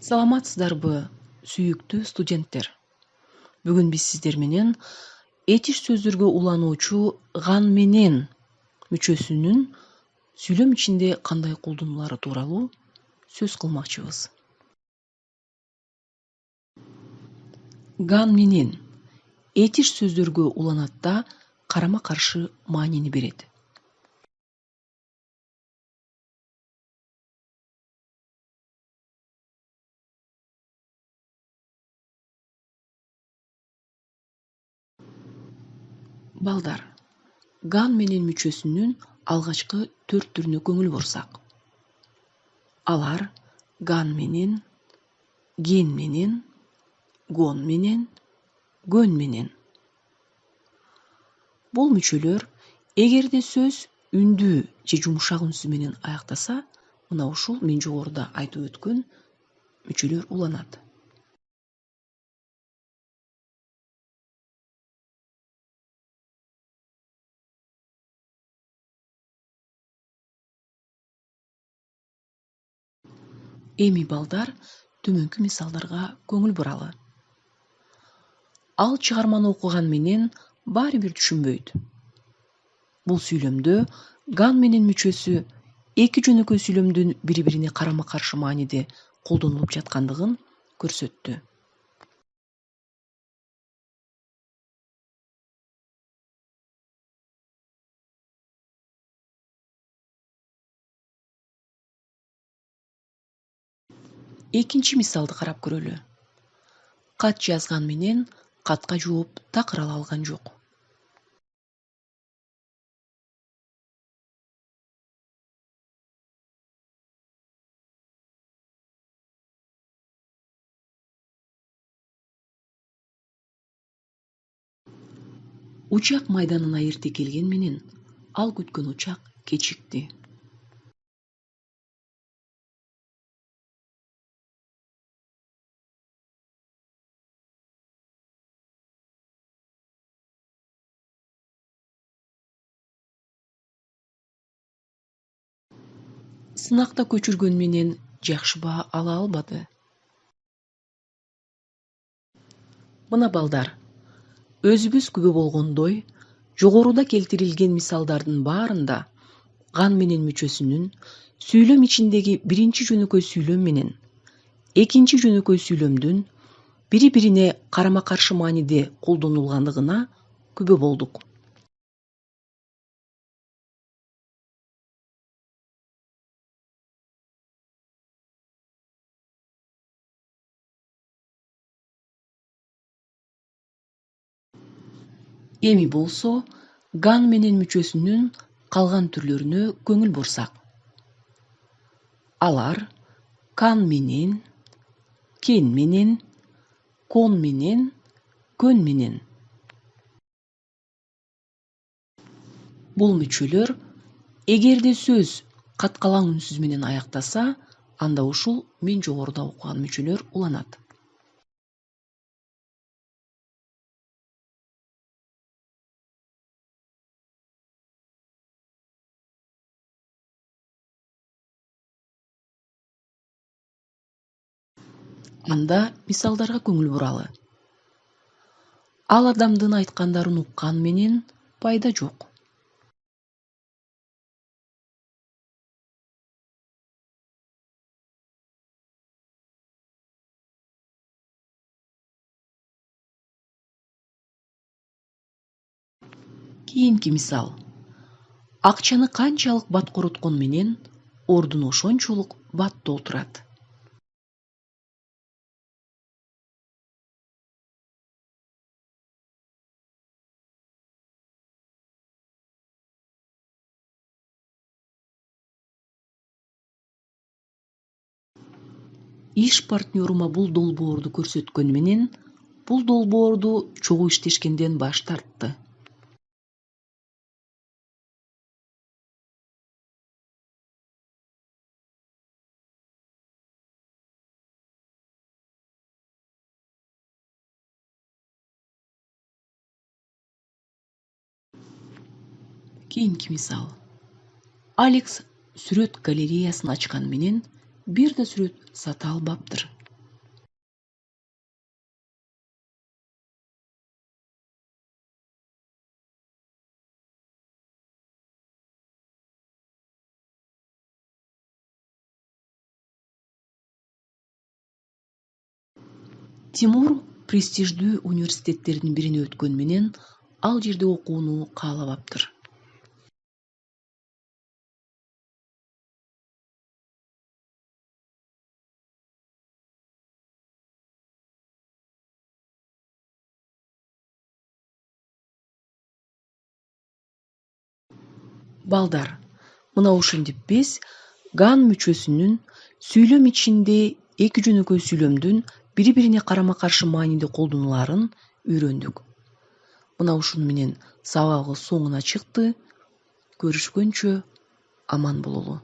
Саламатсыздарбы, сүйүктүү студенттер? Бүгүн биз сиздер менен этиш сөздөргө улануучу ган менен мүчөсүнүн сүйлөм ичинде кандай колдонулары тууралуу сөз кылмакчыбыз. Ган менен этиш сөздөргө уланат да карама-каршы маанини берет. Балдар, ган менен мүчөсүнүн алгачкы 4 түрүнө көңүл бурсак. Алар ган менен, ген менен, гон менен, гөн менен. Бул мүчөлөр эгерде сөз үндүү же жумшак үнсүз менен аяктаса, мына ушул мен жогоруда айтып өткөн мүчөлөр уланат. Эми балдар, төмөнкү мисалдарга көңүл буралы. Ал чыгарманы окуган менен баары бир түшүнбөйт. Бул сүйлөмдө ган менен мүчөсү эки жөнөкөй сүйлөмдүн бири-бирине карама-каршы мааниде колдонулуп жаткандыгын көрсөттү. Экинчи мисалды карап көрөлү. Кат жазган менен катка жооп такыр ала алган жок. Учак майданына эрте келген менен ал күткөн учак кечикти. Сынакта көчүргөн менен жакшы баа ала албады. Мына балдар, өзүбүз күбө болгондой, жогоруда келтирилген мисалдардын баарында ган менен мүчөсүнүн сүйлөм ичиндеги биринчи жөнөкөй сүйлөм менен экинчи жөнөкөй сүйлөмдүн бири-бирине карама-каршы мааниде колдонулгандыгына күбө болдук. Эми болсо ган менен мүчөсүнүн калган түрлөрүнө көңүл бурсак. Алар кан менен, кен менен, кон менен, көн менен. Бул мүчөлөр эгерде сөз каткалаң үнсүз менен аяктаса, анда ушул мен жогоруда окуган мүчөлөр уланат. Анда мисалдарга көңүл буралы. Ал адамдын айткандарын уккан менен пайда жок. Кийинки мисал. Акчаны канчалык бат короткон менен ордуна ошончолук бат толтурат. Иш партнерума бул долбоорду көрсөткөн менен бул долбоорду чогуу иштешкенден баш тартты. Кийинки мисал. Алекс сүрөт галереясын ачкан менен бир да сүрөт сата албаптыр. Тимур престиждүү университеттердин бирине өткөн менен ал жерде окууну каалабаптыр. Балдар, мына ушинтип биз ган мүчөсүнүн сүйлөм ичинде эки жөнөкөй сүйлөмдүн бири-бирине карама-каршы мааниде колдонуларын үйрөндүк. Мына ушуну менен сабагыбыз соңуна чыкты. Көрүшкөнчө аман бололу.